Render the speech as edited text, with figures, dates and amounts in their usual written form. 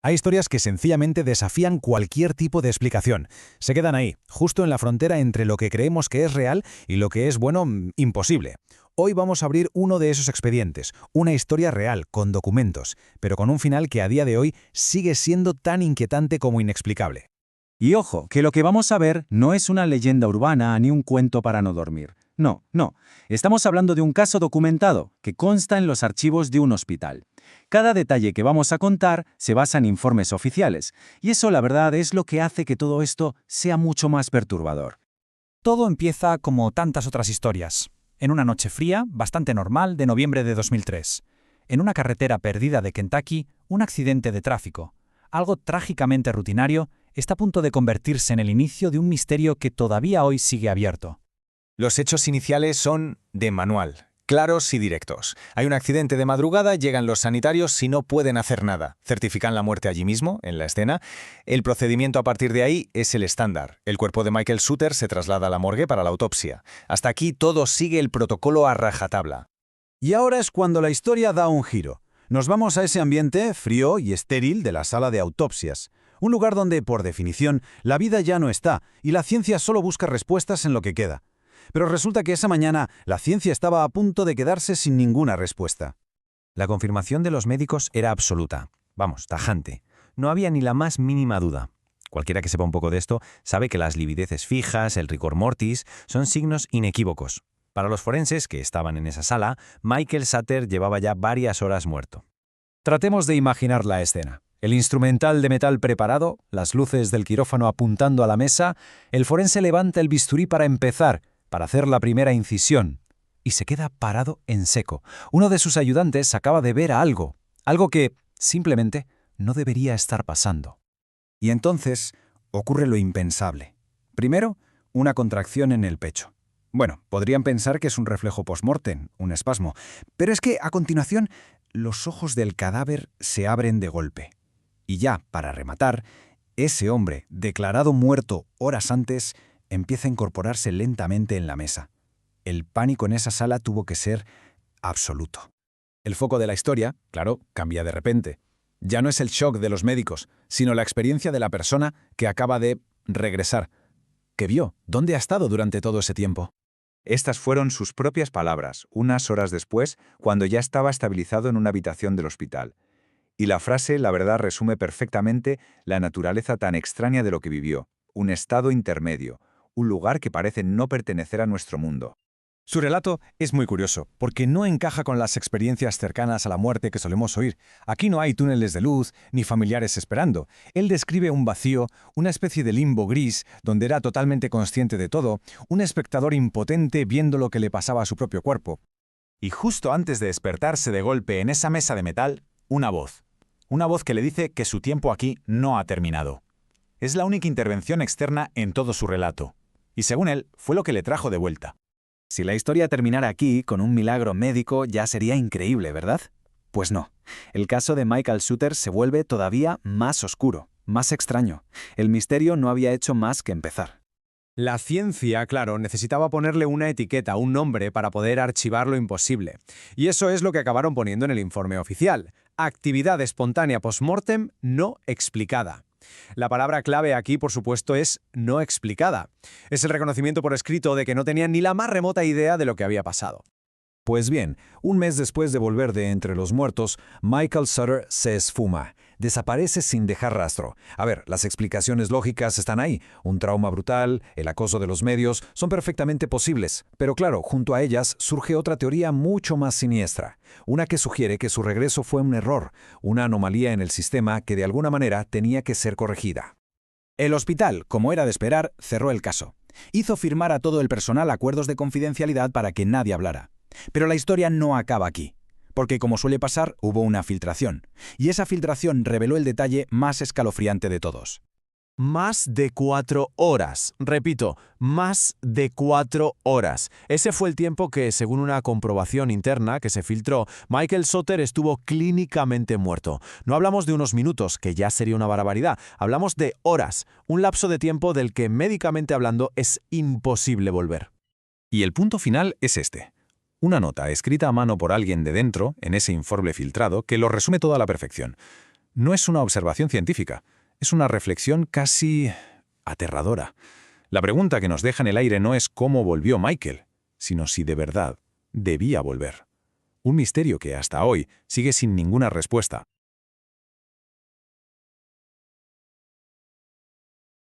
Hay historias que sencillamente desafían cualquier tipo de explicación. Se quedan ahí, justo en la frontera entre lo que creemos que es real y lo que es, bueno, imposible. Hoy vamos a abrir uno de esos expedientes, una historia real, con documentos, pero con un final que a día de hoy sigue siendo tan inquietante como inexplicable. Y ojo, que lo que vamos a ver no es una leyenda urbana ni un cuento para no dormir. No, no. Estamos hablando de un caso documentado que consta en los archivos de un hospital. Cada detalle que vamos a contar se basa en informes oficiales, y eso la verdad es lo que hace que todo esto sea mucho más perturbador. Todo empieza como tantas otras historias. En una noche fría, bastante normal, de noviembre de 2003. En una carretera perdida de Kentucky, un accidente de tráfico. Algo trágicamente rutinario está a punto de convertirse en el inicio de un misterio que todavía hoy sigue abierto. Los hechos iniciales son de manual, claros y directos. Hay un accidente de madrugada, llegan los sanitarios y no pueden hacer nada. Certifican la muerte allí mismo, en la escena. El procedimiento a partir de ahí es el estándar. El cuerpo de Michael Suter se traslada a la morgue para la autopsia. Hasta aquí todo sigue el protocolo a rajatabla. Y ahora es cuando la historia da un giro. Nos vamos a ese ambiente frío y estéril de la sala de autopsias. Un lugar donde, por definición, la vida ya no está y la ciencia solo busca respuestas en lo que queda. Pero resulta que esa mañana la ciencia estaba a punto de quedarse sin ninguna respuesta. La confirmación de los médicos era absoluta. Vamos, tajante. No había ni la más mínima duda. Cualquiera que sepa un poco de esto sabe que las livideces fijas, el rigor mortis, son signos inequívocos. Para los forenses que estaban en esa sala, Michael Suter llevaba ya varias horas muerto. Tratemos de imaginar la escena. El instrumental de metal preparado, las luces del quirófano apuntando a la mesa, el forense levanta el bisturí para empezar, para hacer la primera incisión, y se queda parado en seco. Uno de sus ayudantes acaba de ver algo que, simplemente, no debería estar pasando. Y entonces ocurre lo impensable. Primero, una contracción en el pecho. Bueno, podrían pensar que es un reflejo post-mortem, un espasmo, pero es que, a continuación, los ojos del cadáver se abren de golpe. Y ya, para rematar, ese hombre, declarado muerto horas antes, empieza a incorporarse lentamente en la mesa. El pánico en esa sala tuvo que ser absoluto. El foco de la historia, claro, cambia de repente. Ya no es el shock de los médicos, sino la experiencia de la persona que acaba de regresar. ¿Qué vio? ¿Dónde ha estado durante todo ese tiempo? Estas fueron sus propias palabras, unas horas después, cuando ya estaba estabilizado en una habitación del hospital. Y la frase, la verdad, resume perfectamente la naturaleza tan extraña de lo que vivió. Un estado intermedio, un lugar que parece no pertenecer a nuestro mundo. Su relato es muy curioso, porque no encaja con las experiencias cercanas a la muerte que solemos oír. Aquí no hay túneles de luz, ni familiares esperando. Él describe un vacío, una especie de limbo gris, donde era totalmente consciente de todo, un espectador impotente viendo lo que le pasaba a su propio cuerpo. Y justo antes de despertarse de golpe en esa mesa de metal, una voz. Una voz que le dice que su tiempo aquí no ha terminado. Es la única intervención externa en todo su relato. Y según él, fue lo que le trajo de vuelta. Si la historia terminara aquí, con un milagro médico, ya sería increíble, ¿verdad? Pues no. El caso de Michael Suter se vuelve todavía más oscuro, más extraño. El misterio no había hecho más que empezar. La ciencia, claro, necesitaba ponerle una etiqueta, un nombre, para poder archivar lo imposible. Y eso es lo que acabaron poniendo en el informe oficial. Actividad espontánea post-mortem no explicada. La palabra clave aquí, por supuesto, es no explicada. Es el reconocimiento por escrito de que no tenían ni la más remota idea de lo que había pasado. Pues bien, un mes después de volver de entre los muertos, Michael Suter se esfuma. Desaparece sin dejar rastro. A ver, las explicaciones lógicas están ahí. Un trauma brutal, el acoso de los medios, son perfectamente posibles. Pero claro, junto a ellas surge otra teoría mucho más siniestra. Una que sugiere que su regreso fue un error, una anomalía en el sistema que de alguna manera tenía que ser corregida. El hospital, como era de esperar, cerró el caso. Hizo firmar a todo el personal acuerdos de confidencialidad para que nadie hablara. Pero la historia no acaba aquí, porque como suele pasar, hubo una filtración, y esa filtración reveló el detalle más escalofriante de todos. Más de 4 horas. Repito, más de 4 horas. Ese fue el tiempo que, según una comprobación interna que se filtró, Michael Suter estuvo clínicamente muerto. No hablamos de unos minutos, que ya sería una barbaridad. Hablamos de horas, un lapso de tiempo del que, médicamente hablando, es imposible volver. Y el punto final es este. Una nota escrita a mano por alguien de dentro, en ese informe filtrado, que lo resume todo a la perfección. No es una observación científica, es una reflexión casi aterradora. La pregunta que nos deja en el aire no es cómo volvió Michael, sino si de verdad debía volver. Un misterio que hasta hoy sigue sin ninguna respuesta.